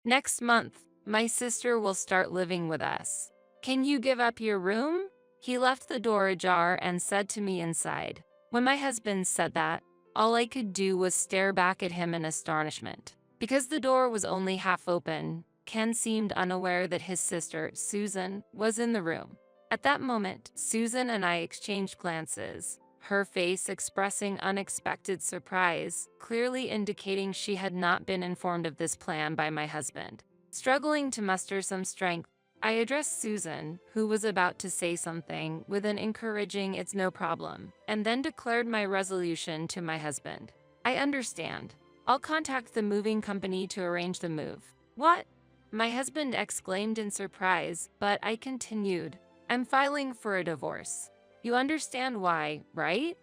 Next month, my sister will start living with us. Can you give up your room? He left the door ajar and said to me inside. When my husband said that, all I could do was stare back at him in astonishment. Because the door was only half open, Ken seemed unaware that his sister, Susan, was in the room. At that moment, Susan and I exchanged glances, her face expressing unexpected surprise, clearly indicating she had not been informed of this plan by my husband. Struggling to muster some strength, I addressed Susan, who was about to say something, with an encouraging "it's no problem," and then declared my resolution to my husband. "I understand. I'll contact the moving company to arrange the move." "What?" my husband exclaimed in surprise, but I continued. "I'm filing for a divorce. You understand why, right?"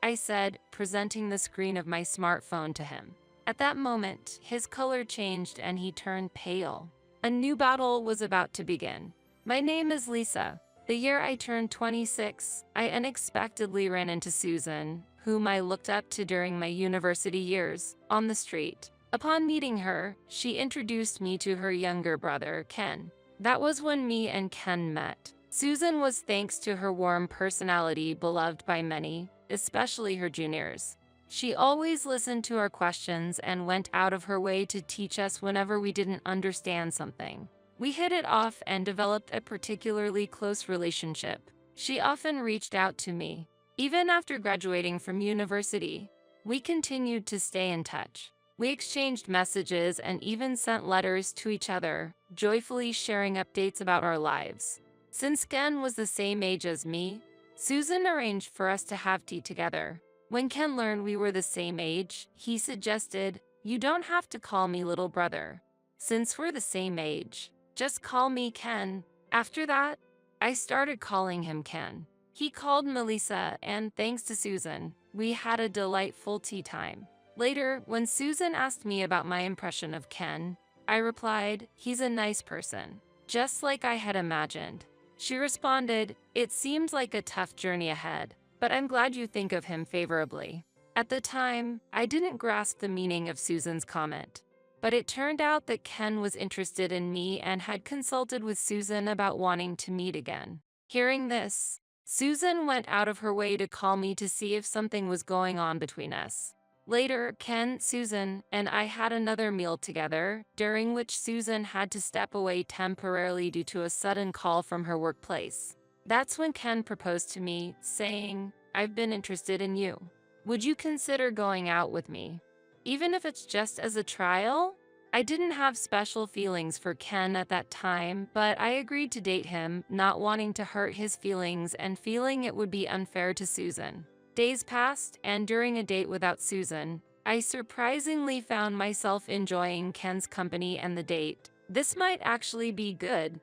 I said, presenting the screen of my smartphone to him. At that moment, his color changed and he turned pale. A new battle was about to begin. My name is Lisa. The year I turned 26, I unexpectedly ran into Susan, whom I looked up to during my university years, on the street. Upon meeting her, she introduced me to her younger brother, Ken. That was when me and Ken met. Susan was, thanks to her warm personality, beloved by many, especially her juniors. She always listened to our questions and went out of her way to teach us whenever we didn't understand something. We hit it off and developed a particularly close relationship. She often reached out to me. Even after graduating from university, we continued to stay in touch. We exchanged messages and even sent letters to each other, joyfully sharing updates about our lives. Since Ken was the same age as me, Susan arranged for us to have tea together. When Ken learned we were the same age, he suggested, "You don't have to call me little brother. Since we're the same age, just call me Ken." After that, I started calling him Ken. He called Melissa, and thanks to Susan, we had a delightful tea time. Later, when Susan asked me about my impression of Ken, I replied, "He's a nice person, just like I had imagined." She responded, "It seems like a tough journey ahead, but I'm glad you think of him favorably." At the time, I didn't grasp the meaning of Susan's comment, but it turned out that Ken was interested in me and had consulted with Susan about wanting to meet again. Hearing this, Susan went out of her way to call me to see if something was going on between us. Later, Ken, Susan, and I had another meal together, during which Susan had to step away temporarily due to a sudden call from her workplace. That's when Ken proposed to me, saying, "I've been interested in you. Would you consider going out with me? Even if it's just as a trial?" I didn't have special feelings for Ken at that time, but I agreed to date him, not wanting to hurt his feelings and feeling it would be unfair to Susan. Days passed, and during a date without Susan, I surprisingly found myself enjoying Ken's company and the date. This might actually be good.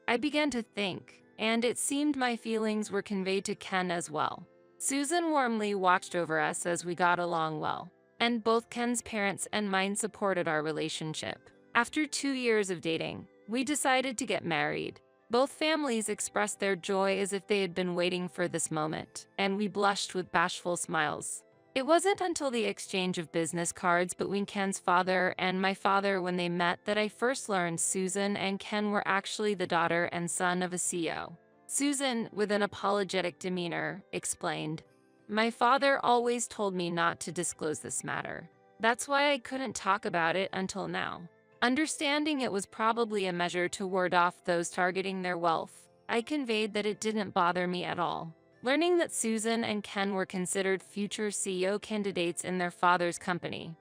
I began to think, and it seemed my feelings were conveyed to Ken as well. Susan warmly watched over us as we got along well, and both Ken's parents and mine supported our relationship. After 2 years of dating, we decided to get married. Both families expressed their joy as if they had been waiting for this moment, and we blushed with bashful smiles. It wasn't until the exchange of business cards between Ken's father and my father when they met that I first learned Susan and Ken were actually the daughter and son of a CEO. Susan, with an apologetic demeanor, explained, "My father always told me not to disclose this matter. That's why I couldn't talk about it until now." Understanding it was probably a measure to ward off those targeting their wealth, I conveyed that it didn't bother me at all. Learning that Susan and Ken were considered future CEO candidates in their father's company,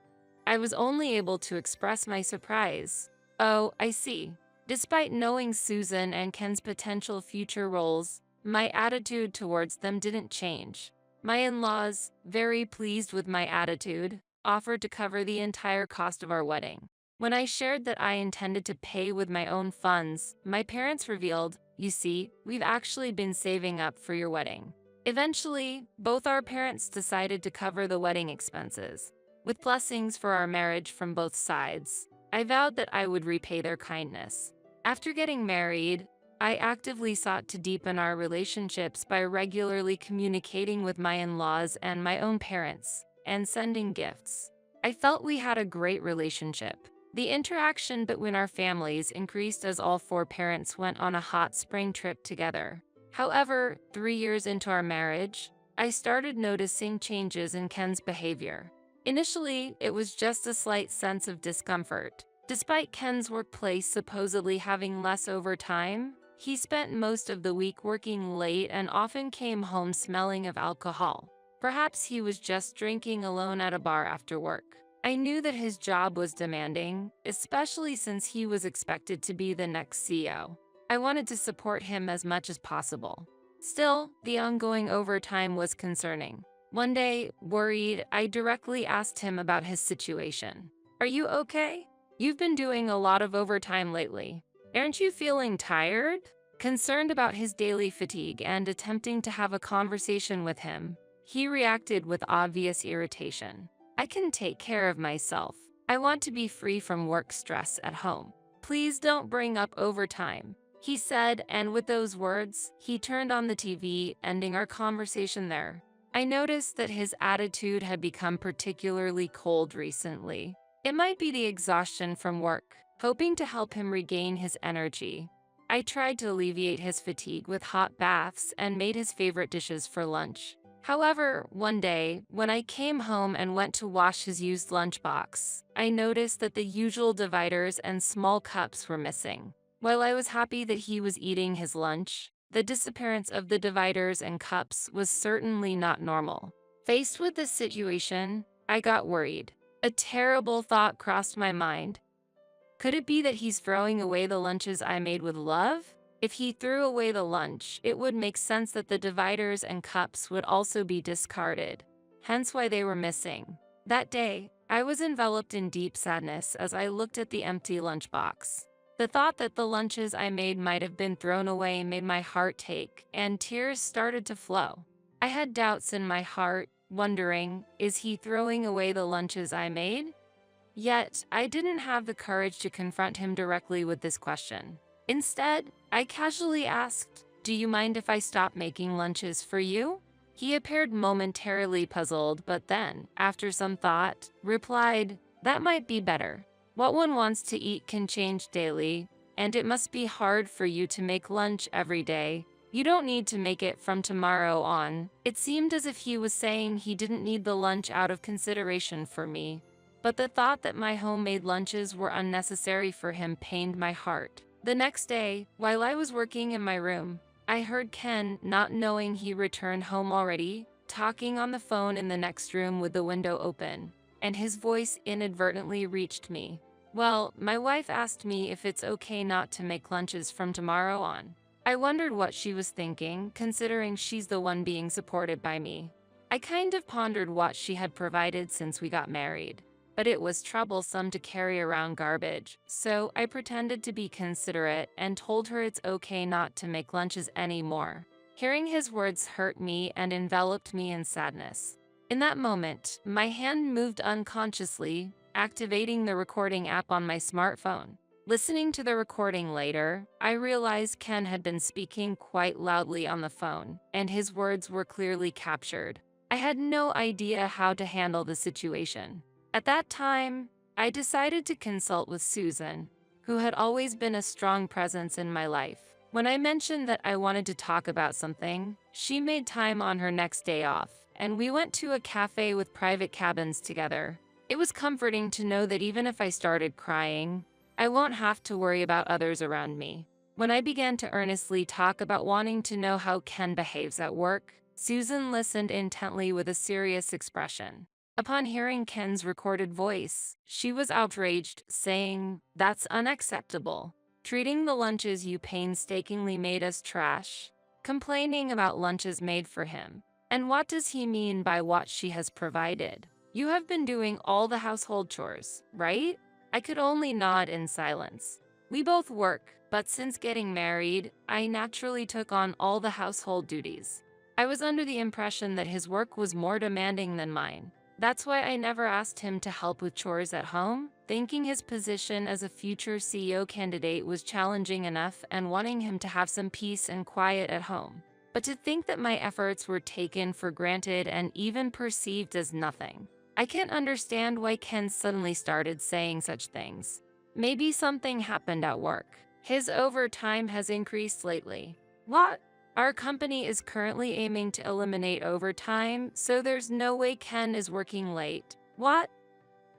I was only able to express my surprise. "Oh, I see." Despite knowing Susan and Ken's potential future roles, my attitude towards them didn't change. My in-laws, very pleased with my attitude, offered to cover the entire cost of our wedding. When I shared that I intended to pay with my own funds, my parents revealed, "You see, we've actually been saving up for your wedding." Eventually, both our parents decided to cover the wedding expenses. With blessings for our marriage from both sides, I vowed that I would repay their kindness. After getting married, I actively sought to deepen our relationships by regularly communicating with my in-laws and my own parents, and sending gifts. I felt we had a great relationship. The interaction between our families increased as all four parents went on a hot spring trip together. However, 3 years into our marriage, I started noticing changes in Ken's behavior. Initially, it was just a slight sense of discomfort. Despite Ken's workplace supposedly having less overtime, he spent most of the week working late and often came home smelling of alcohol. Perhaps he was just drinking alone at a bar after work. I knew that his job was demanding, especially since he was expected to be the next CEO. I wanted to support him as much as possible. Still, the ongoing overtime was concerning. One day, worried, I directly asked him about his situation. "Are you okay? You've been doing a lot of overtime lately. Aren't you feeling tired?" Concerned about his daily fatigue and attempting to have a conversation with him, he reacted with obvious irritation. "I can take care of myself. I want to be free from work stress at home. Please don't bring up overtime," he said, and with those words, he turned on the TV, ending our conversation there. I noticed that his attitude had become particularly cold recently. It might be the exhaustion from work. Hoping to help him regain his energy, I tried to alleviate his fatigue with hot baths and made his favorite dishes for lunch. However, one day, when I came home and went to wash his used lunchbox, I noticed that the usual dividers and small cups were missing. While I was happy that he was eating his lunch, the disappearance of the dividers and cups was certainly not normal. Faced with this situation, I got worried. A terrible thought crossed my mind. Could it be that he's throwing away the lunches I made with love? If he threw away the lunch, it would make sense that the dividers and cups would also be discarded, hence why they were missing. That day, I was enveloped in deep sadness as I looked at the empty lunchbox. The thought that the lunches I made might have been thrown away made my heart ache, and tears started to flow. I had doubts in my heart, wondering, is he throwing away the lunches I made? Yet, I didn't have the courage to confront him directly with this question. Instead, I casually asked, "Do you mind if I stop making lunches for you?" He appeared momentarily puzzled, but then, after some thought, replied, "That might be better. What one wants to eat can change daily, and it must be hard for you to make lunch every day. You don't need to make it from tomorrow on." It seemed as if he was saying he didn't need the lunch out of consideration for me. But the thought that my homemade lunches were unnecessary for him pained my heart. The next day, while I was working in my room, I heard Ken, not knowing he returned home already, talking on the phone in the next room with the window open, and his voice inadvertently reached me. "Well, my wife asked me if it's okay not to make lunches from tomorrow on." I wondered what she was thinking, considering she's the one being supported by me. I kind of pondered what she had provided since we got married. But it was troublesome to carry around garbage, so I pretended to be considerate and told her it's okay not to make lunches anymore. Hearing his words hurt me and enveloped me in sadness. In that moment, my hand moved unconsciously, activating the recording app on my smartphone. Listening to the recording later, I realized Ken had been speaking quite loudly on the phone, and his words were clearly captured. I had no idea how to handle the situation. At that time, I decided to consult with Susan, who had always been a strong presence in my life. When I mentioned that I wanted to talk about something, she made time on her next day off, and we went to a cafe with private cabins together. It was comforting to know that even if I started crying, I won't have to worry about others around me. When I began to earnestly talk about wanting to know how Ken behaves at work, Susan listened intently with a serious expression. Upon hearing Ken's recorded voice, she was outraged, saying, "That's unacceptable. Treating the lunches you painstakingly made as trash. Complaining about lunches made for him. And what does he mean by what she has provided? You have been doing all the household chores, right?" I could only nod in silence. We both work, but since getting married, I naturally took on all the household duties. I was under the impression that his work was more demanding than mine. That's why I never asked him to help with chores at home, thinking his position as a future CEO candidate was challenging enough and wanting him to have some peace and quiet at home. But to think that my efforts were taken for granted and even perceived as nothing. I can't understand why Ken suddenly started saying such things. Maybe something happened at work. His overtime has increased lately. What? Our company is currently aiming to eliminate overtime, so there's no way Ken is working late. What?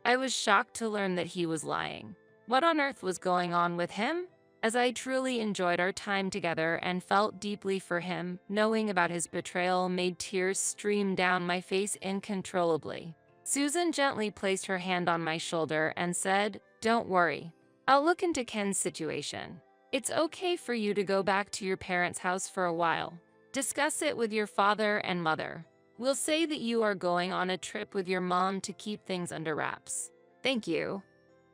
I was shocked to learn that he was lying. What on earth was going on with him? As I truly enjoyed our time together and felt deeply for him, knowing about his betrayal made tears stream down my face uncontrollably. Susan gently placed her hand on my shoulder and said, "Don't worry. I'll look into Ken's situation. It's okay for you to go back to your parents' house for a while. Discuss it with your father and mother. We'll say that you are going on a trip with your mom to keep things under wraps. Thank you.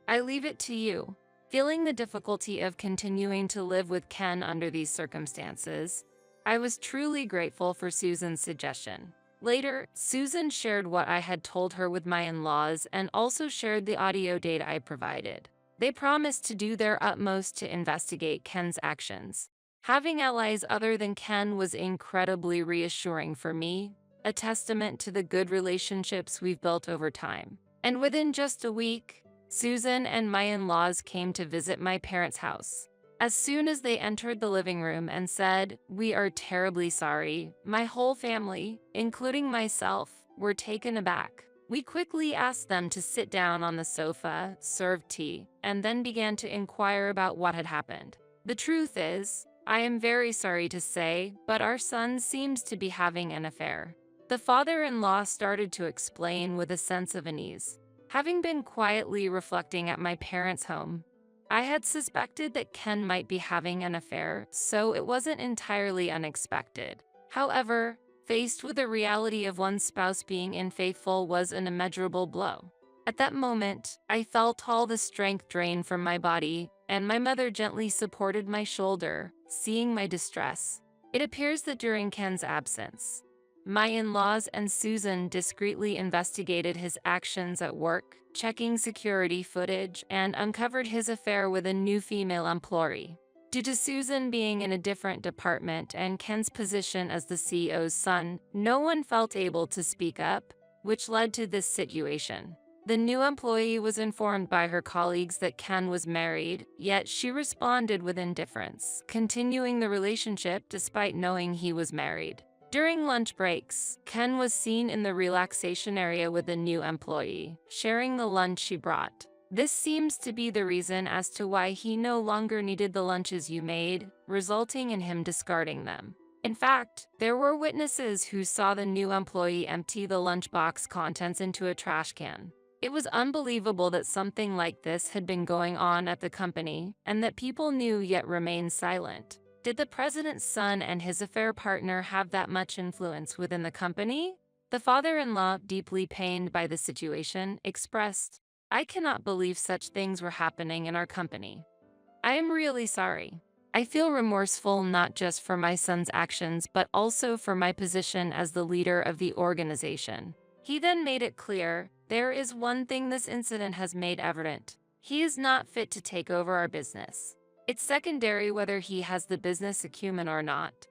I leave it to you." Feeling the difficulty of continuing to live with Ken under these circumstances, I was truly grateful for Susan's suggestion. Later, Susan shared what I had told her with my in-laws and also shared the audio data I provided. They promised to do their utmost to investigate Ken's actions. Having allies other than Ken was incredibly reassuring for me, a testament to the good relationships we've built over time. And within just a week, Susan and my in-laws came to visit my parents' house. As soon as they entered the living room and said, "We are terribly sorry," my whole family, including myself, were taken aback. We quickly asked them to sit down on the sofa, served tea, and then began to inquire about what had happened. The truth is, I am very sorry to say, but our son seems to be having an affair. The father-in-law started to explain with a sense of unease. Having been quietly reflecting at my parents' home, I had suspected that Ken might be having an affair, so it wasn't entirely unexpected. However, faced with the reality of one's spouse being unfaithful was an immeasurable blow. At that moment, I felt all the strength drain from my body, and my mother gently supported my shoulder, seeing my distress. It appears that during Ken's absence, my in-laws and Susan discreetly investigated his actions at work, checking security footage, and uncovered his affair with a new female employee. Due to Susan being in a different department and Ken's position as the CEO's son, no one felt able to speak up, which led to this situation. The new employee was informed by her colleagues that Ken was married, yet she responded with indifference, continuing the relationship despite knowing he was married. During lunch breaks, Ken was seen in the relaxation area with the new employee, sharing the lunch she brought. This seems to be the reason as to why he no longer needed the lunches you made, resulting in him discarding them. In fact, there were witnesses who saw the new employee empty the lunchbox contents into a trash can. It was unbelievable that something like this had been going on at the company, and that people knew yet remained silent. Did the president's son and his affair partner have that much influence within the company? The father-in-law, deeply pained by the situation, expressed, "I cannot believe such things were happening in our company. I am really sorry. I feel remorseful not just for my son's actions but also for my position as the leader of the organization." He then made it clear, "There is one thing this incident has made evident. He is not fit to take over our business. It's secondary whether he has the business acumen or not.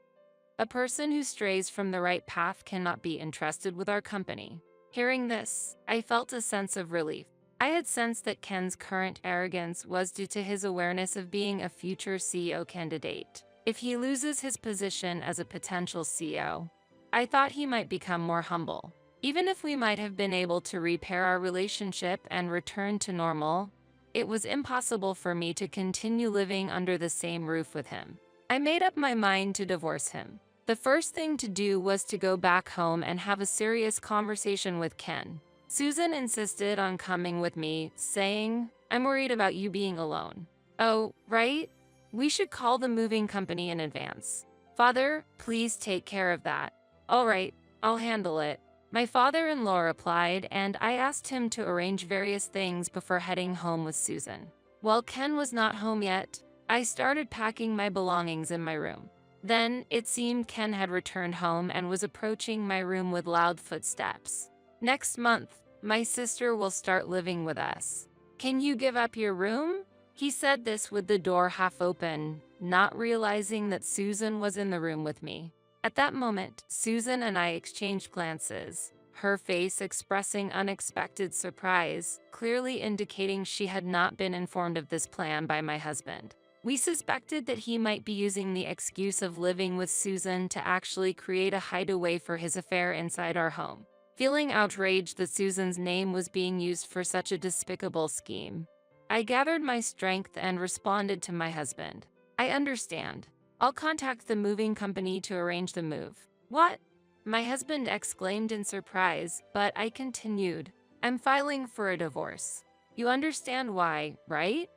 A person who strays from the right path cannot be entrusted with our company." Hearing this, I felt a sense of relief. I had sensed that Ken's current arrogance was due to his awareness of being a future CEO candidate. If he loses his position as a potential CEO, I thought he might become more humble. Even if we might have been able to repair our relationship and return to normal, it was impossible for me to continue living under the same roof with him. I made up my mind to divorce him. The first thing to do was to go back home and have a serious conversation with Ken. Susan insisted on coming with me, saying, "I'm worried about you being alone." "Oh, right? We should call the moving company in advance." "Father, please take care of that." "All right, I'll handle it." My father-in-law replied, and I asked him to arrange various things before heading home with Susan. While Ken was not home yet, I started packing my belongings in my room. Then, it seemed Ken had returned home and was approaching my room with loud footsteps. "Next month, my sister will start living with us. Can you give up your room?" He said this with the door half open, not realizing that Susan was in the room with me. At that moment, Susan and I exchanged glances. her face expressing unexpected surprise, clearly indicating she had not been informed of this plan by my husband. We suspected that he might be using the excuse of living with Susan to actually create a hideaway for his affair inside our home. Feeling outraged that Susan's name was being used for such a despicable scheme, I gathered my strength and responded to my husband. I understand. I'll contact the moving company to arrange the move. What? My husband exclaimed in surprise, but I continued. I'm filing for a divorce. You understand why, right?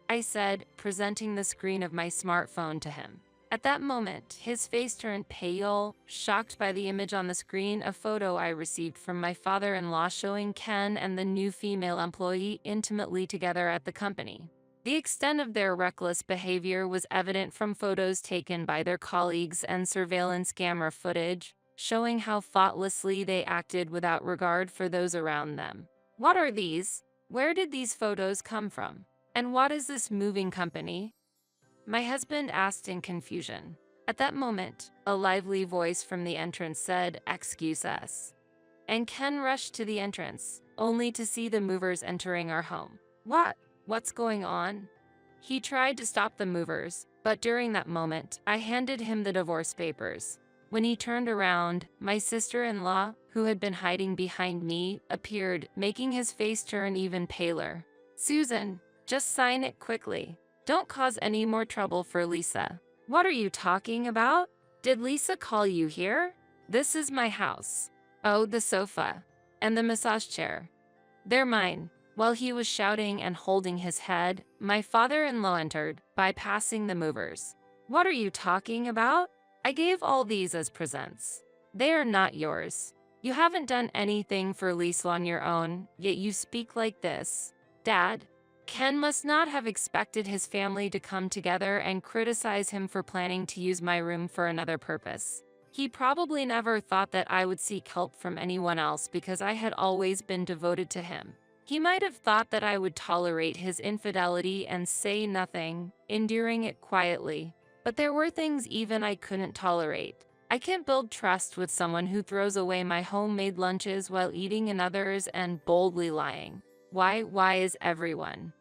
I said, presenting the screen of my smartphone to him. At that moment, his face turned pale, shocked by the image on the screen, a photo I received from my father-in-law showing Ken and the new female employee intimately together at the company. The extent of their reckless behavior was evident from photos taken by their colleagues and surveillance camera footage, showing how thoughtlessly they acted without regard for those around them. What are these? Where did these photos come from? And what is this moving company? My husband asked in confusion. At that moment, a lively voice from the entrance said, "Excuse us." And Ken rushed to the entrance, only to see the movers entering our home. What's going on? He tried to stop the movers, but during that moment, I handed him the divorce papers. When he turned around, my sister-in-law, who had been hiding behind me, appeared, making his face turn even paler. "Susan, just sign it quickly. Don't cause any more trouble for Lisa." "What are you talking about? Did Lisa call you here? This is my house." "Oh, the sofa. And the massage chair. They're mine." While he was shouting and holding his head, my father-in-law entered, bypassing the movers. "What are you talking about? I gave all these as presents. They are not yours. You haven't done anything for Lisa on your own, yet you speak like this. Dad." Ken must not have expected his family to come together and criticize him for planning to use my room for another purpose. He probably never thought that I would seek help from anyone else because I had always been devoted to him. He might have thought that I would tolerate his infidelity and say nothing, enduring it quietly. But there were things even I couldn't tolerate. I can't build trust with someone who throws away my homemade lunches while eating another's and boldly lying. Why is everyone?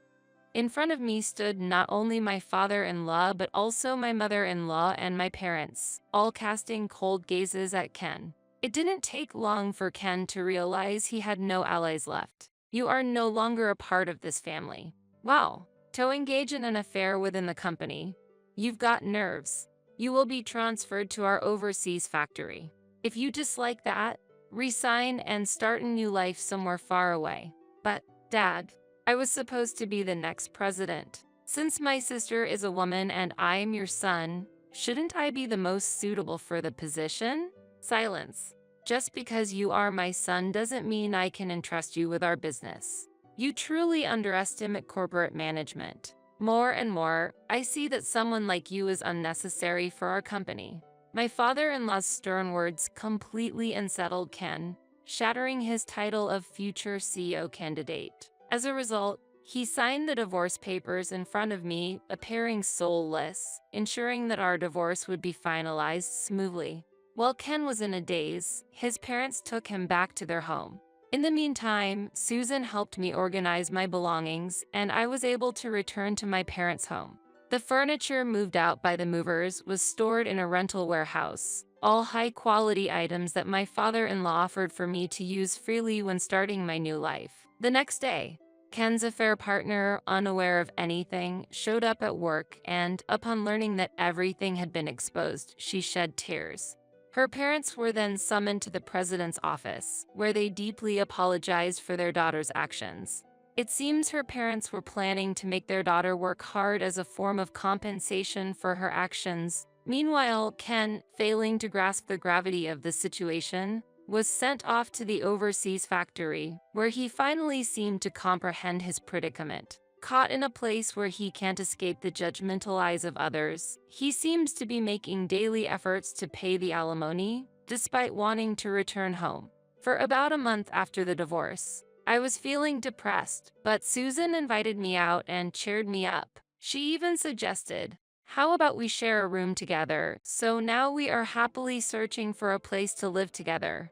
In front of me stood not only my father-in-law but also my mother-in-law and my parents, all casting cold gazes at Ken. It didn't take long for Ken to realize he had no allies left. "You are no longer a part of this family." "Wow. To engage in an affair within the company. You've got nerves. You will be transferred to our overseas factory. If you dislike that, resign and start a new life somewhere far away." "But, Dad, I was supposed to be the next president. Since my sister is a woman and I am your son, shouldn't I be the most suitable for the position?" Silence. "Just because you are my son doesn't mean I can entrust you with our business. You truly underestimate corporate management. More and more, I see that someone like you is unnecessary for our company." My father-in-law's stern words completely unsettled Ken, shattering his title of future CEO candidate. As a result, he signed the divorce papers in front of me, appearing soulless, ensuring that our divorce would be finalized smoothly. While Ken was in a daze, his parents took him back to their home. In the meantime, Susan helped me organize my belongings, and I was able to return to my parents' home. The furniture moved out by the movers was stored in a rental warehouse, all high-quality items that my father-in-law offered for me to use freely when starting my new life. The next day, Ken's affair partner, unaware of anything, showed up at work and, upon learning that everything had been exposed, she shed tears. Her parents were then summoned to the president's office, where they deeply apologized for their daughter's actions. It seems her parents were planning to make their daughter work hard as a form of compensation for her actions. Meanwhile, Ken, failing to grasp the gravity of the situation, was sent off to the overseas factory, where he finally seemed to comprehend his predicament. Caught in a place where he can't escape the judgmental eyes of others, he seems to be making daily efforts to pay the alimony, despite wanting to return home. For about a month after the divorce, I was feeling depressed, but Susan invited me out and cheered me up. She even suggested, "How about we share a room together?" So now we are happily searching for a place to live together.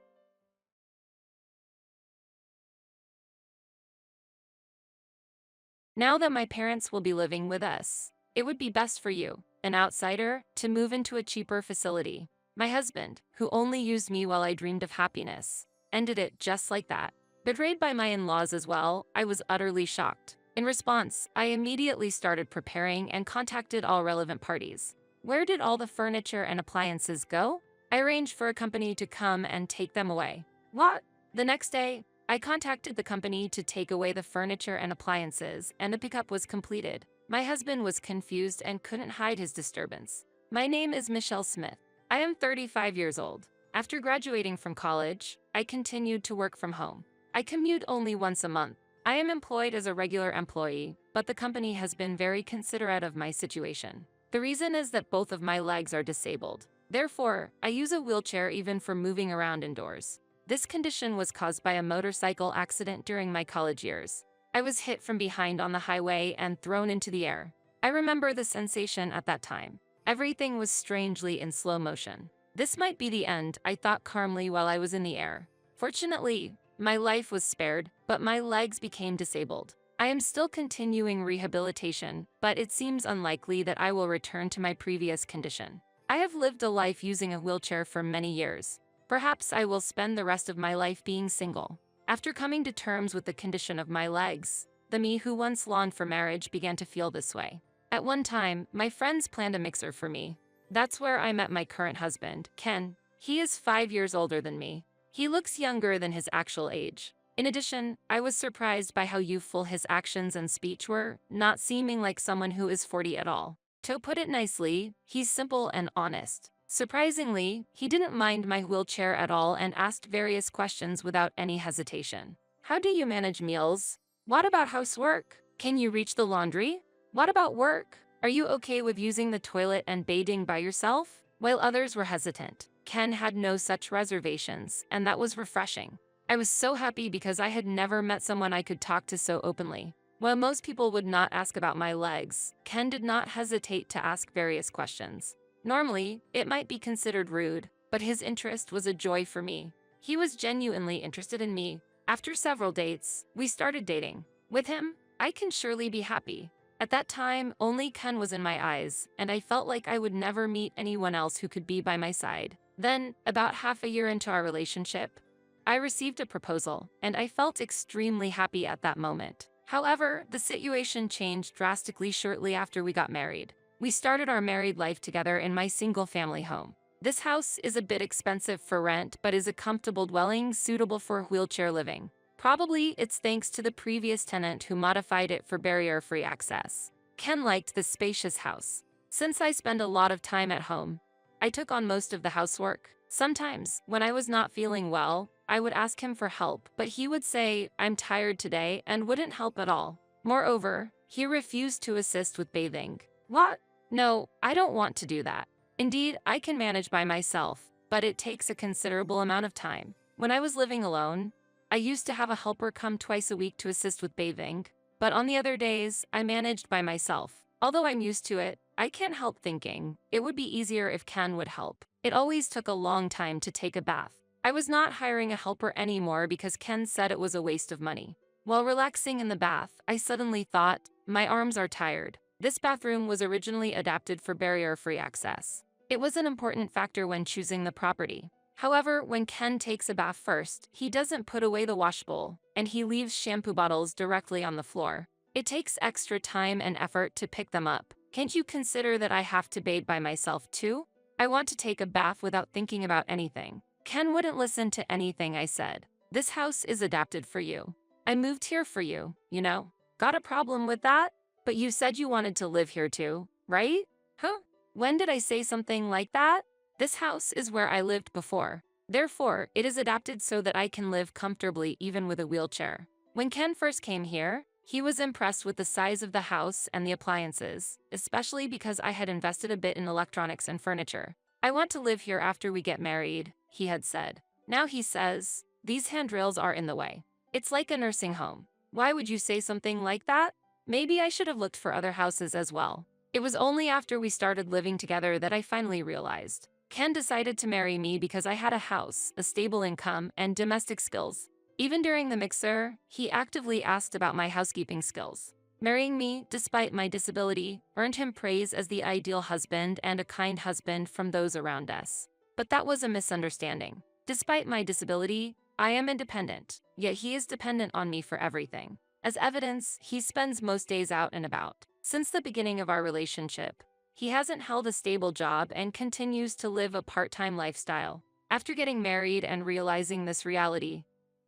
Now that my parents will be living with us, it would be best for you, an outsider, to move into a cheaper facility. My husband, who only used me while I dreamed of happiness, ended it just like that. Betrayed by my in-laws as well, I was utterly shocked. In response, I immediately started preparing and contacted all relevant parties. Where did all the furniture and appliances go? I arranged for a company to come and take them away. What? The next day, I contacted the company to take away the furniture and appliances, and the pickup was completed. My husband was confused and couldn't hide his disturbance. My name is Michelle Smith. I am 35 years old. After graduating from college, I continued to work from home. I commute only once a month. I am employed as a regular employee, but the company has been very considerate of my situation. The reason is that both of my legs are disabled. Therefore, I use a wheelchair even for moving around indoors. This condition was caused by a motorcycle accident during my college years. I was hit from behind on the highway and thrown into the air. I remember the sensation at that time. Everything was strangely in slow motion. This might be the end, I thought calmly while I was in the air. Fortunately, my life was spared, but my legs became disabled. I am still continuing rehabilitation, but it seems unlikely that I will return to my previous condition. I have lived a life using a wheelchair for many years. Perhaps I will spend the rest of my life being single. After coming to terms with the condition of my legs, the me who once longed for marriage began to feel this way. At one time, my friends planned a mixer for me. That's where I met my current husband, Ken. He is 5 years older than me. He looks younger than his actual age. In addition, I was surprised by how youthful his actions and speech were, not seeming like someone who is 40 at all. To put it nicely, he's simple and honest. Surprisingly, he didn't mind my wheelchair at all and asked various questions without any hesitation. How do you manage meals? What about housework? Can you reach the laundry? What about work? Are you okay with using the toilet and bathing by yourself? While others were hesitant, Ken had no such reservations, and that was refreshing. I was so happy because I had never met someone I could talk to so openly. While most people would not ask about my legs, Ken did not hesitate to ask various questions. Normally, it might be considered rude, but his interest was a joy for me. He was genuinely interested in me. After several dates, we started dating. With him, I can surely be happy. At that time, only Ken was in my eyes, and I felt like I would never meet anyone else who could be by my side. Then, about half a year into our relationship, I received a proposal, and I felt extremely happy at that moment. However, the situation changed drastically shortly after we got married. We started our married life together in my single-family home. This house is a bit expensive for rent, but is a comfortable dwelling suitable for wheelchair living. Probably it's thanks to the previous tenant who modified it for barrier-free access. Ken liked this spacious house. Since I spend a lot of time at home, I took on most of the housework. Sometimes, when I was not feeling well, I would ask him for help, but he would say, "I'm tired today," and wouldn't help at all. Moreover, he refused to assist with bathing. What? No, I don't want to do that. Indeed, I can manage by myself, but it takes a considerable amount of time. When I was living alone, I used to have a helper come twice a week to assist with bathing, but on the other days, I managed by myself. Although I'm used to it, I can't help thinking it would be easier if Ken would help. It always took a long time to take a bath. I was not hiring a helper anymore because Ken said it was a waste of money. While relaxing in the bath, I suddenly thought, my arms are tired. This bathroom was originally adapted for barrier-free access. It was an important factor when choosing the property. However, when Ken takes a bath first, he doesn't put away the wash bowl, and he leaves shampoo bottles directly on the floor. It takes extra time and effort to pick them up. Can't you consider that I have to bathe by myself too? I want to take a bath without thinking about anything. Ken wouldn't listen to anything I said. This house is adapted for you. I moved here for you, you know. Got a problem with that? But you said you wanted to live here too, right? Huh? When did I say something like that? This house is where I lived before. Therefore, it is adapted so that I can live comfortably even with a wheelchair. When Ken first came here, he was impressed with the size of the house and the appliances, especially because I had invested a bit in electronics and furniture. I want to live here after we get married, he had said. Now he says, these handrails are in the way. It's like a nursing home. Why would you say something like that? Maybe I should have looked for other houses as well. It was only after we started living together that I finally realized. Ken decided to marry me because I had a house, a stable income, and domestic skills. Even during the mixer, he actively asked about my housekeeping skills. Marrying me, despite my disability, earned him praise as the ideal husband and a kind husband from those around us. But that was a misunderstanding. Despite my disability, I am independent, yet he is dependent on me for everything. As evidence, he spends most days out and about. Since the beginning of our relationship, he hasn't held a stable job and continues to live a part-time lifestyle. After getting married and realizing this reality,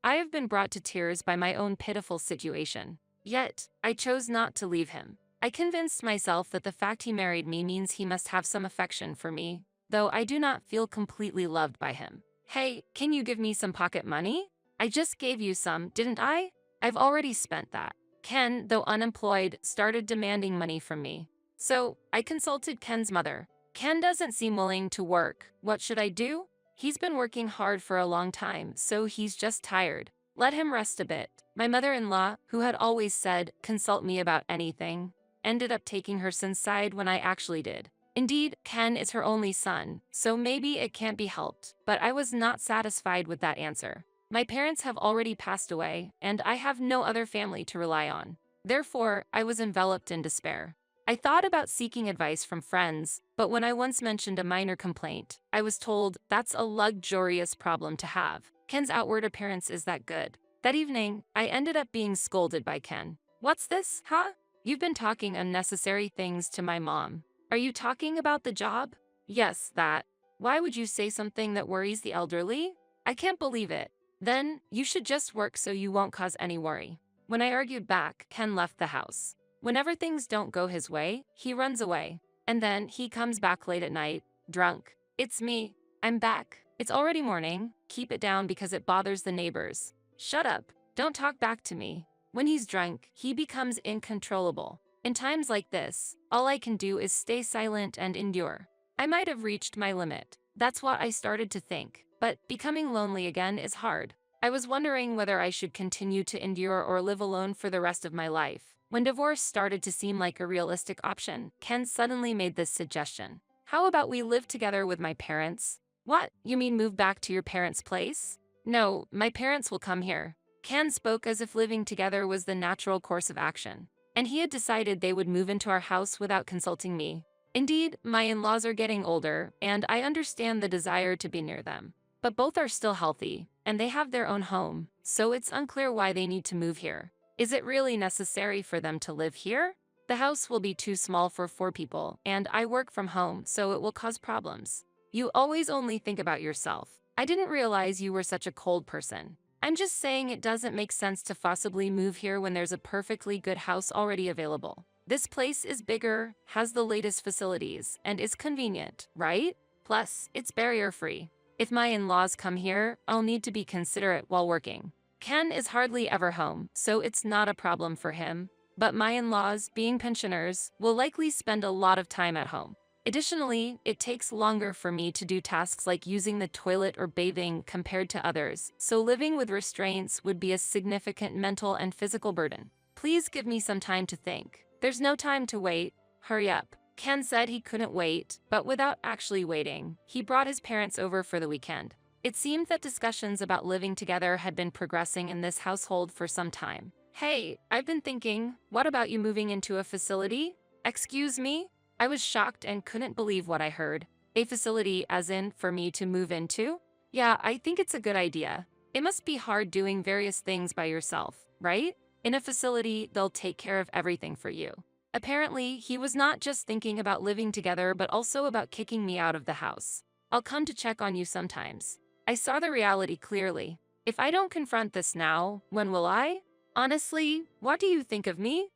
I have been brought to tears by my own pitiful situation. Yet, I chose not to leave him. I convinced myself that the fact he married me means he must have some affection for me, though I do not feel completely loved by him. Hey, can you give me some pocket money? I just gave you some, didn't I? I've already spent that. Ken, though unemployed, started demanding money from me. So, I consulted Ken's mother. Ken doesn't seem willing to work. What should I do? He's been working hard for a long time, so he's just tired. Let him rest a bit. My mother-in-law, who had always said, consult me about anything, ended up taking her son's side when I actually did. Indeed, Ken is her only son, so maybe it can't be helped, but I was not satisfied with that answer. My parents have already passed away, and I have no other family to rely on. Therefore, I was enveloped in despair. I thought about seeking advice from friends, but when I once mentioned a minor complaint, I was told that's a luxurious problem to have. Ken's outward appearance is that good. That evening, I ended up being scolded by Ken. What's this, huh? You've been talking unnecessary things to my mom. Are you talking about the job? Yes, that. Why would you say something that worries the elderly? I can't believe it. Then, you should just work so you won't cause any worry. When I argued back, Ken left the house. Whenever things don't go his way, he runs away. And then he comes back late at night, drunk. It's me. I'm back. It's already morning. Keep it down because it bothers the neighbors. Shut up. Don't talk back to me. When he's drunk, he becomes uncontrollable. In times like this, all I can do is stay silent and endure. I might have reached my limit. That's what I started to think. But becoming lonely again is hard. I was wondering whether I should continue to endure or live alone for the rest of my life. When divorce started to seem like a realistic option, Ken suddenly made this suggestion. How about we live together with my parents? What, you mean move back to your parents' place? No, my parents will come here. Ken spoke as if living together was the natural course of action, and he had decided they would move into our house without consulting me. Indeed, my in-laws are getting older, and I understand the desire to be near them. But both are still healthy, and they have their own home, so it's unclear why they need to move here. Is it really necessary for them to live here? The house will be too small for 4 people, and I work from home, so it will cause problems. You always only think about yourself. I didn't realize you were such a cold person. I'm just saying it doesn't make sense to forcibly move here when there's a perfectly good house already available. This place is bigger, has the latest facilities, and is convenient, right? Plus, it's barrier-free. If my in-laws come here, I'll need to be considerate while working. Ken is hardly ever home, so it's not a problem for him. But my in-laws, being pensioners, will likely spend a lot of time at home. Additionally, it takes longer for me to do tasks like using the toilet or bathing compared to others, so living with restraints would be a significant mental and physical burden. Please give me some time to think. There's no time to wait. Hurry up. Ken said he couldn't wait, but without actually waiting, he brought his parents over for the weekend. It seemed that discussions about living together had been progressing in this household for some time. Hey, I've been thinking, what about you moving into a facility? Excuse me? I was shocked and couldn't believe what I heard. A facility as in for me to move into? Yeah, I think it's a good idea. It must be hard doing various things by yourself, right? In a facility, they'll take care of everything for you. Apparently, he was not just thinking about living together but also about kicking me out of the house. I'll come to check on you sometimes. I saw the reality clearly. If I don't confront this now, when will I? Honestly, what do you think of me?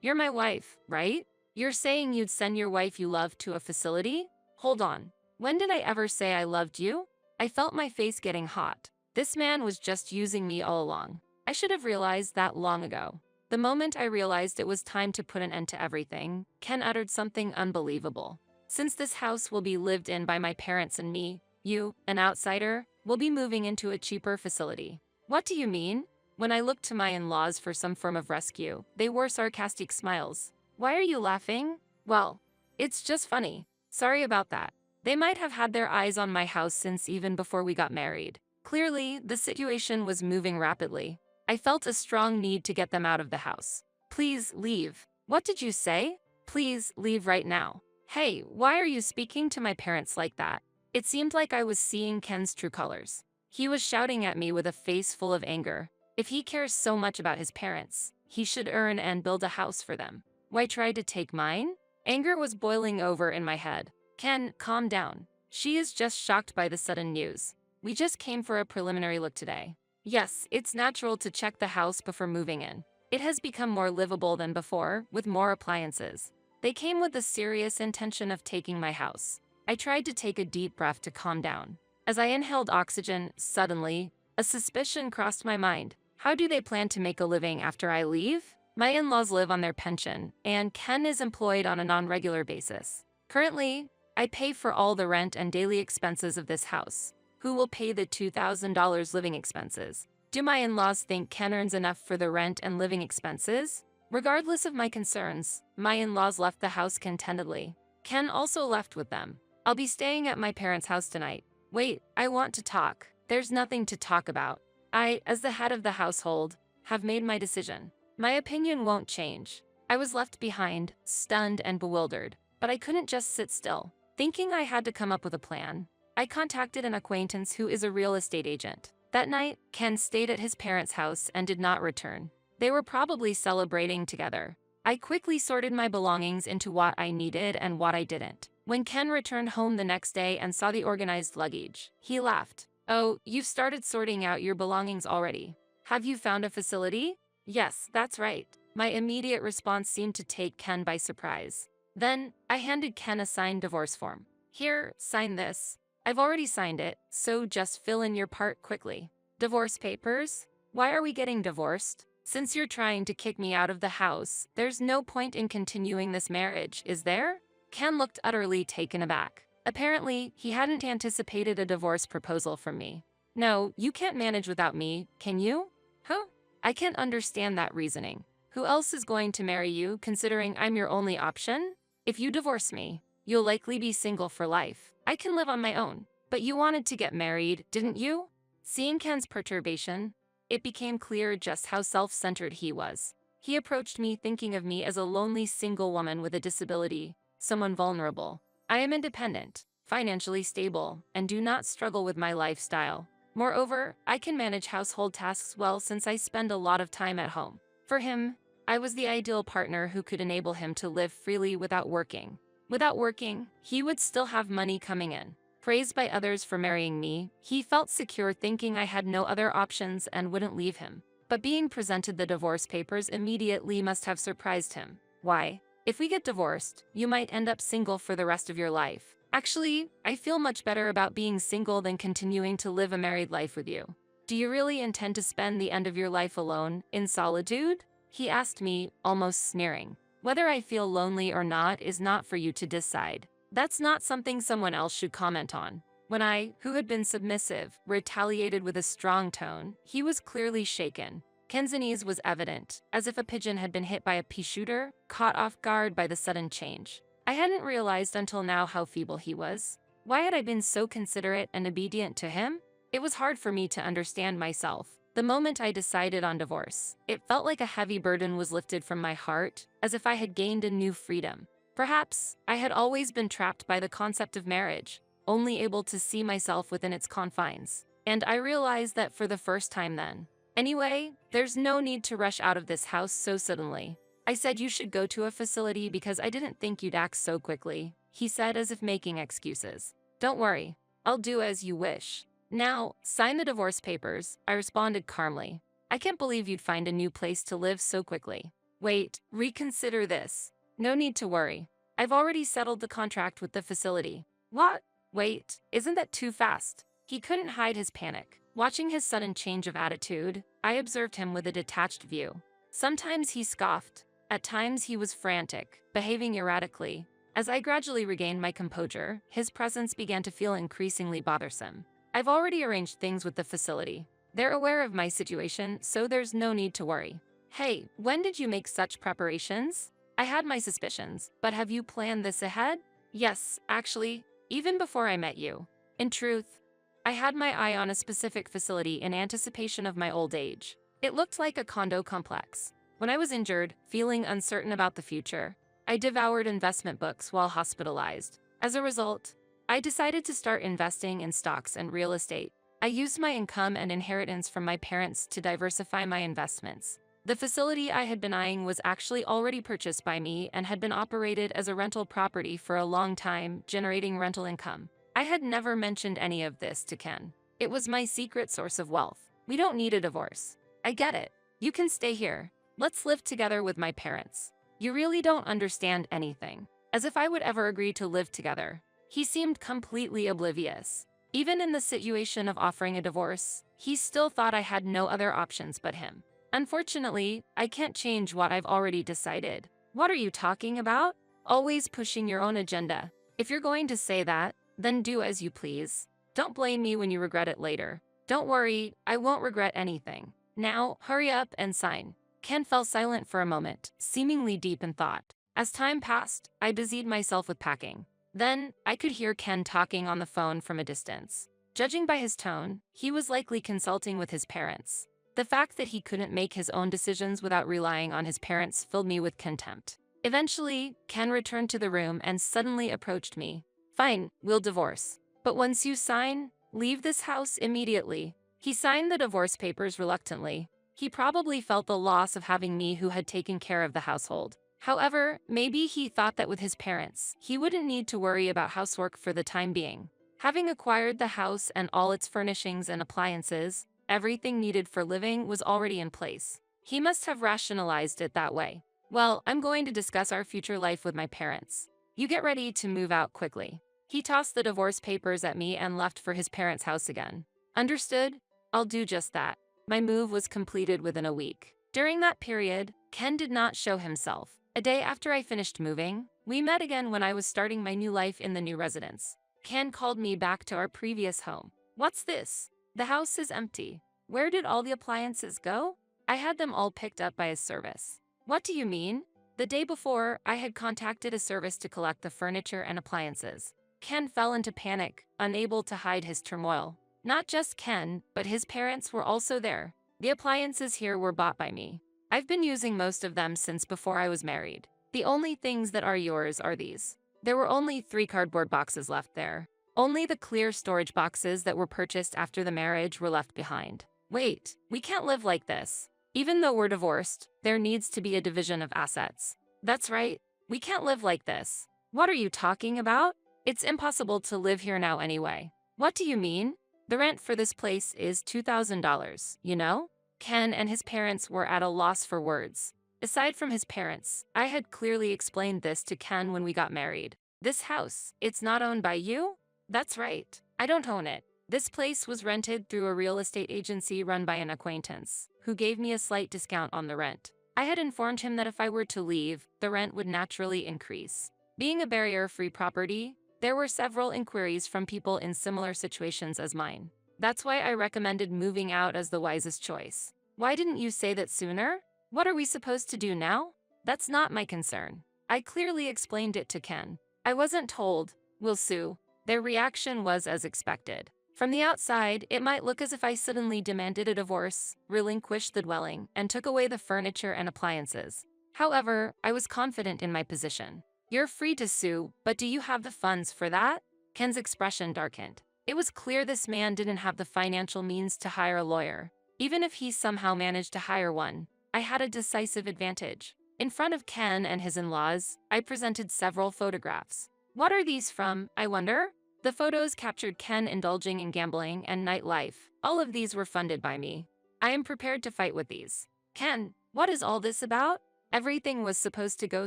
You're my wife, right? You're saying you'd send your wife you love to a facility? Hold on. When did I ever say I loved you? I felt my face getting hot. This man was just using me all along. I should have realized that long ago. The moment I realized it was time to put an end to everything, Ken uttered something unbelievable. Since this house will be lived in by my parents and me, you, an outsider, will be moving into a cheaper facility. What do you mean? When I looked to my in-laws for some form of rescue, they wore sarcastic smiles. Why are you laughing? Well, it's just funny. Sorry about that. They might have had their eyes on my house since even before we got married. Clearly, the situation was moving rapidly. I felt a strong need to get them out of the house. Please leave. What did you say? Please leave right now. Hey, why are you speaking to my parents like that? It seemed like I was seeing Ken's true colors. He was shouting at me with a face full of anger. If he cares so much about his parents, he should earn and build a house for them. Why try to take mine? Anger was boiling over in my head. Ken, calm down. She is just shocked by the sudden news. We just came for a preliminary look today. Yes, it's natural to check the house before moving in. It has become more livable than before, with more appliances. They came with the serious intention of taking my house. I tried to take a deep breath to calm down. As I inhaled oxygen, suddenly, a suspicion crossed my mind. How do they plan to make a living after I leave? My in-laws live on their pension, and Ken is employed on a non-regular basis. Currently, I pay for all the rent and daily expenses of this house. Who will pay the $2,000 living expenses? Do my in-laws think Ken earns enough for the rent and living expenses? Regardless of my concerns, my in-laws left the house contentedly. Ken also left with them. I'll be staying at my parents' house tonight. Wait, I want to talk. There's nothing to talk about. I, as the head of the household, have made my decision. My opinion won't change. I was left behind, stunned and bewildered, but I couldn't just sit still. Thinking I had to come up with a plan, I contacted an acquaintance who is a real estate agent. That night, Ken stayed at his parents' house and did not return. They were probably celebrating together. I quickly sorted my belongings into what I needed and what I didn't. When Ken returned home the next day and saw the organized luggage, he laughed. Oh, you've started sorting out your belongings already. Have you found a facility? Yes, that's right. My immediate response seemed to take Ken by surprise. Then, I handed Ken a signed divorce form. Here, sign this. I've already signed it, so just fill in your part quickly. Divorce papers? Why are we getting divorced? Since you're trying to kick me out of the house, there's no point in continuing this marriage, is there? Ken looked utterly taken aback. Apparently, he hadn't anticipated a divorce proposal from me. No, you can't manage without me, can you? Huh? I can't understand that reasoning. Who else is going to marry you, considering I'm your only option? If you divorce me, you'll likely be single for life. I can live on my own. But you wanted to get married, didn't you? Seeing Ken's perturbation, it became clear just how self-centered he was. He approached me thinking of me as a lonely single woman with a disability, someone vulnerable. I am independent, financially stable, and do not struggle with my lifestyle. Moreover, I can manage household tasks well since I spend a lot of time at home. For him, I was the ideal partner who could enable him to live freely without working. Without working, he would still have money coming in. Praised by others for marrying me, he felt secure thinking I had no other options and wouldn't leave him. But being presented the divorce papers immediately must have surprised him. Why? If we get divorced, you might end up single for the rest of your life. Actually, I feel much better about being single than continuing to live a married life with you. Do you really intend to spend the end of your life alone, in solitude? He asked me, almost sneering. Whether I feel lonely or not is not for you to decide. That's not something someone else should comment on. When I, who had been submissive, retaliated with a strong tone, he was clearly shaken. Ken's unease was evident, as if a pigeon had been hit by a pea shooter, caught off guard by the sudden change. I hadn't realized until now how feeble he was. Why had I been so considerate and obedient to him? It was hard for me to understand myself. The moment I decided on divorce, it felt like a heavy burden was lifted from my heart, as if I had gained a new freedom. Perhaps I had always been trapped by the concept of marriage, only able to see myself within its confines. And I realized that for the first time then. Anyway, there's no need to rush out of this house so suddenly. I said you should go to a facility because I didn't think you'd act so quickly, he said as if making excuses. Don't worry, I'll do as you wish. Now, sign the divorce papers, I responded calmly. I can't believe you'd find a new place to live so quickly. Wait, reconsider this. No need to worry. I've already settled the contract with the facility. What? Wait, isn't that too fast? He couldn't hide his panic. Watching his sudden change of attitude, I observed him with a detached view. Sometimes he scoffed. At times he was frantic, behaving erratically. As I gradually regained my composure, his presence began to feel increasingly bothersome. I've already arranged things with the facility. They're aware of my situation, so there's no need to worry. Hey, when did you make such preparations? I had my suspicions, but have you planned this ahead? Yes, actually, even before I met you. In truth, I had my eye on a specific facility in anticipation of my old age. It looked like a condo complex. When I was injured, feeling uncertain about the future, I devoured investment books while hospitalized. As a result, I decided to start investing in stocks and real estate. I used my income and inheritance from my parents to diversify my investments. The facility I had been eyeing was actually already purchased by me and had been operated as a rental property for a long time, generating rental income. I had never mentioned any of this to Ken. It was my secret source of wealth. We don't need a divorce. I get it. You can stay here. Let's live together with my parents. You really don't understand anything. As if I would ever agree to live together. He seemed completely oblivious. Even in the situation of offering a divorce, he still thought I had no other options but him. Unfortunately, I can't change what I've already decided. What are you talking about? Always pushing your own agenda. If you're going to say that, then do as you please. Don't blame me when you regret it later. Don't worry, I won't regret anything. Now, hurry up and sign. Ken fell silent for a moment, seemingly deep in thought. As time passed, I busied myself with packing. Then, I could hear Ken talking on the phone from a distance. Judging by his tone, he was likely consulting with his parents. The fact that he couldn't make his own decisions without relying on his parents filled me with contempt. Eventually, Ken returned to the room and suddenly approached me. Fine, we'll divorce. But once you sign, leave this house immediately. He signed the divorce papers reluctantly. He probably felt the loss of having me who had taken care of the household. However, maybe he thought that with his parents, he wouldn't need to worry about housework for the time being. Having acquired the house and all its furnishings and appliances, everything needed for living was already in place. He must have rationalized it that way. Well, I'm going to discuss our future life with my parents. You get ready to move out quickly. He tossed the divorce papers at me and left for his parents' house again. Understood? I'll do just that. My move was completed within a week. During that period, Ken did not show himself. A day after I finished moving, we met again when I was starting my new life in the new residence. Ken called me back to our previous home. What's this? The house is empty. Where did all the appliances go? I had them all picked up by a service. What do you mean? The day before, I had contacted a service to collect the furniture and appliances. Ken fell into panic, unable to hide his turmoil. Not just Ken, but his parents were also there. The appliances here were bought by me. I've been using most of them since before I was married. The only things that are yours are these. There were only 3 cardboard boxes left there. Only the clear storage boxes that were purchased after the marriage were left behind. Wait, we can't live like this. Even though we're divorced, there needs to be a division of assets. That's right, we can't live like this. What are you talking about? It's impossible to live here now anyway. What do you mean? The rent for this place is $2,000, you know? Ken and his parents were at a loss for words. Aside from his parents, I had clearly explained this to Ken when we got married. This house, it's not owned by you? That's right, I don't own it. This place was rented through a real estate agency run by an acquaintance, who gave me a slight discount on the rent. I had informed him that if I were to leave, the rent would naturally increase. Being a barrier-free property, there were several inquiries from people in similar situations as mine. That's why I recommended moving out as the wisest choice. Why didn't you say that sooner? What are we supposed to do now? That's not my concern. I clearly explained it to Ken. I wasn't told, we'll sue. Their reaction was as expected. From the outside, it might look as if I suddenly demanded a divorce, relinquished the dwelling, and took away the furniture and appliances. However, I was confident in my position. You're free to sue, but do you have the funds for that? Ken's expression darkened. It was clear this man didn't have the financial means to hire a lawyer. Even if he somehow managed to hire one, I had a decisive advantage. In front of Ken and his in-laws, I presented several photographs. What are these from, I wonder? The photos captured Ken indulging in gambling and nightlife. All of these were funded by me. I am prepared to fight with these. Ken, what is all this about? Everything was supposed to go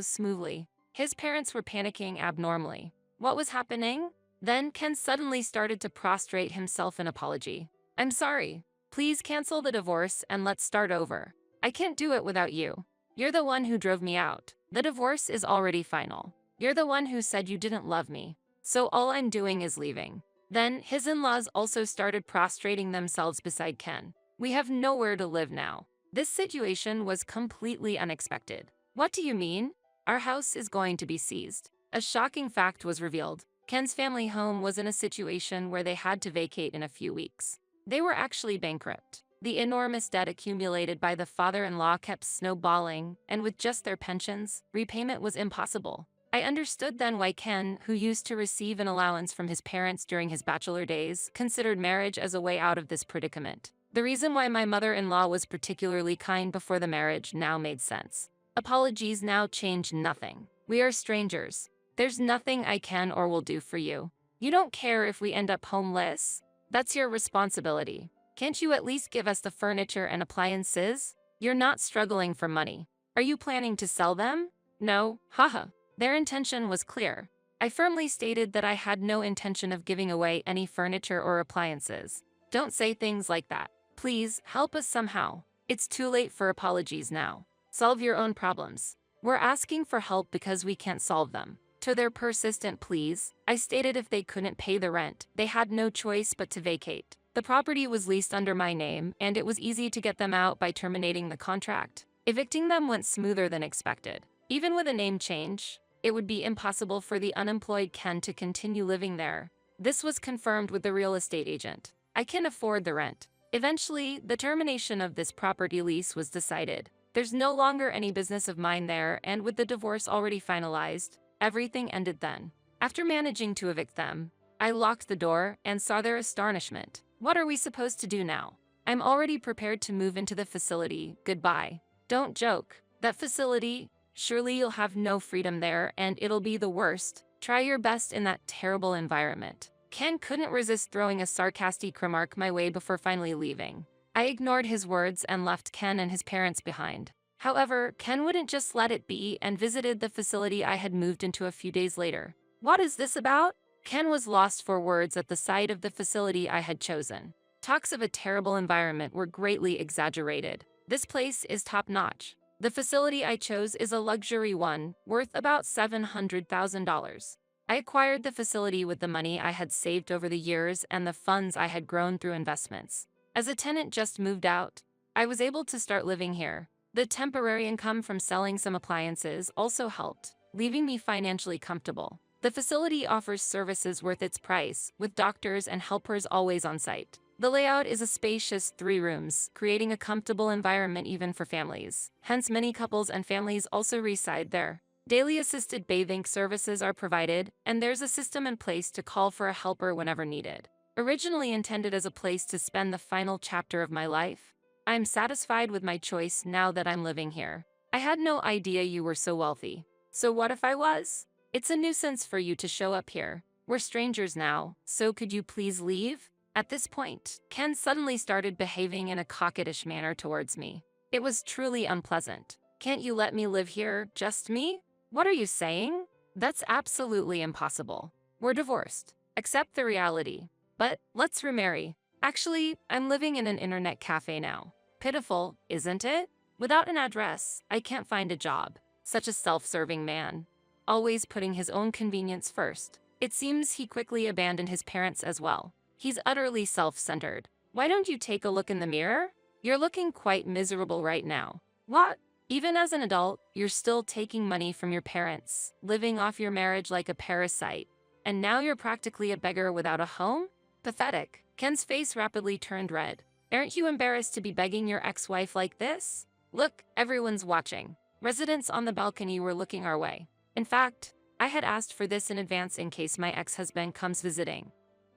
smoothly. His parents were panicking abnormally. What was happening? Then Ken suddenly started to prostrate himself in apology. I'm sorry. Please cancel the divorce and let's start over. I can't do it without you. You're the one who drove me out. The divorce is already final. You're the one who said you didn't love me. So all I'm doing is leaving. Then his in-laws also started prostrating themselves beside Ken. We have nowhere to live now. This situation was completely unexpected. What do you mean? Our house is going to be seized. A shocking fact was revealed. Ken's family home was in a situation where they had to vacate in a few weeks. They were actually bankrupt. The enormous debt accumulated by the father-in-law kept snowballing, and with just their pensions, repayment was impossible. I understood then why Ken, who used to receive an allowance from his parents during his bachelor days, considered marriage as a way out of this predicament. The reason why my mother-in-law was particularly kind before the marriage now made sense. Apologies now change nothing. We are strangers. There's nothing I can or will do for you. You don't care if we end up homeless? That's your responsibility. Can't you at least give us the furniture and appliances? You're not struggling for money. Are you planning to sell them? No, haha. Their intention was clear. I firmly stated that I had no intention of giving away any furniture or appliances. Don't say things like that. Please, help us somehow. It's too late for apologies now. Solve your own problems. We're asking for help because we can't solve them. To their persistent pleas, I stated if they couldn't pay the rent, they had no choice but to vacate. The property was leased under my name, and it was easy to get them out by terminating the contract. Evicting them went smoother than expected. Even with a name change, it would be impossible for the unemployed Ken to continue living there. This was confirmed with the real estate agent. I can afford the rent. Eventually, the termination of this property lease was decided. There's no longer any business of mine there, and with the divorce already finalized, everything ended then. After managing to evict them, I locked the door and saw their astonishment. What are we supposed to do now? I'm already prepared to move into the facility. Goodbye. Don't joke. That facility, surely you'll have no freedom there and it'll be the worst. Try your best in that terrible environment. Ken couldn't resist throwing a sarcastic remark my way before finally leaving. I ignored his words and left Ken and his parents behind. However, Ken wouldn't just let it be and visited the facility I had moved into a few days later. What is this about? Ken was lost for words at the sight of the facility I had chosen. Talks of a terrible environment were greatly exaggerated. This place is top-notch. The facility I chose is a luxury one, worth about $700,000. I acquired the facility with the money I had saved over the years and the funds I had grown through investments. As a tenant just moved out, I was able to start living here. The temporary income from selling some appliances also helped, leaving me financially comfortable. The facility offers services worth its price, with doctors and helpers always on site. The layout is a spacious 3 rooms, creating a comfortable environment even for families. Hence, many couples and families also reside there. Daily assisted bathing services are provided, and there's a system in place to call for a helper whenever needed. Originally intended as a place to spend the final chapter of my life, I'm satisfied with my choice now that I'm living here. I had no idea you were so wealthy. So what if I was? It's a nuisance for you to show up here. We're strangers now, so could you please leave? At this point, Ken suddenly started behaving in a coquettish manner towards me. It was truly unpleasant. Can't you let me live here, just me? What are you saying? That's absolutely impossible. We're divorced. Accept the reality. But let's remarry. Actually, I'm living in an internet cafe now. Pitiful, isn't it? Without an address, I can't find a job. Such a self-serving man. Always putting his own convenience first. It seems he quickly abandoned his parents as well. He's utterly self-centered. Why don't you take a look in the mirror? You're looking quite miserable right now. What? Even as an adult, you're still taking money from your parents, living off your marriage like a parasite. And now you're practically a beggar without a home? Pathetic. Ken's face rapidly turned red. Aren't you embarrassed to be begging your ex-wife like this? Look, everyone's watching. Residents on the balcony were looking our way. In fact, I had asked for this in advance in case my ex-husband comes visiting.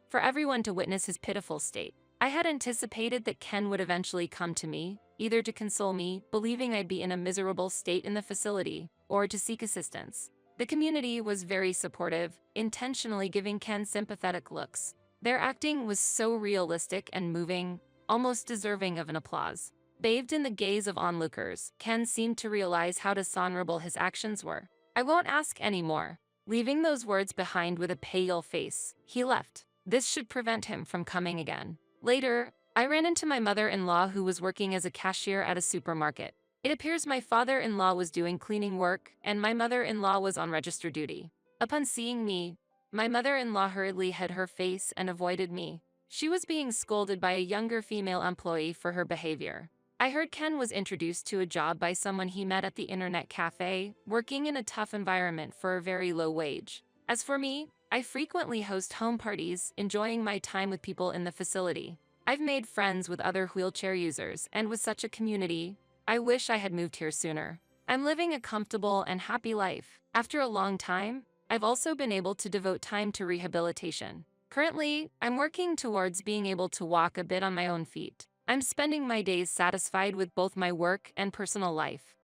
For everyone to witness his pitiful state. I had anticipated that Ken would eventually come to me, either to console me, believing I'd be in a miserable state in the facility, or to seek assistance. The community was very supportive, intentionally giving Ken sympathetic looks. Their acting was so realistic and moving, almost deserving of an applause. Bathed in the gaze of onlookers, Ken seemed to realize how dishonorable his actions were. I won't ask any more. Leaving those words behind with a pale face, he left. This should prevent him from coming again. Later, I ran into my mother-in-law who was working as a cashier at a supermarket. It appears my father-in-law was doing cleaning work, and my mother-in-law was on register duty. Upon seeing me, my mother-in-law hurriedly hid her face and avoided me. She was being scolded by a younger female employee for her behavior. I heard Ken was introduced to a job by someone he met at the internet cafe, working in a tough environment for a very low wage. As for me, I frequently host home parties, enjoying my time with people in the facility. I've made friends with other wheelchair users, and with such a community, I wish I had moved here sooner. I'm living a comfortable and happy life. After a long time, I've also been able to devote time to rehabilitation. Currently, I'm working towards being able to walk a bit on my own feet. I'm spending my days satisfied with both my work and personal life.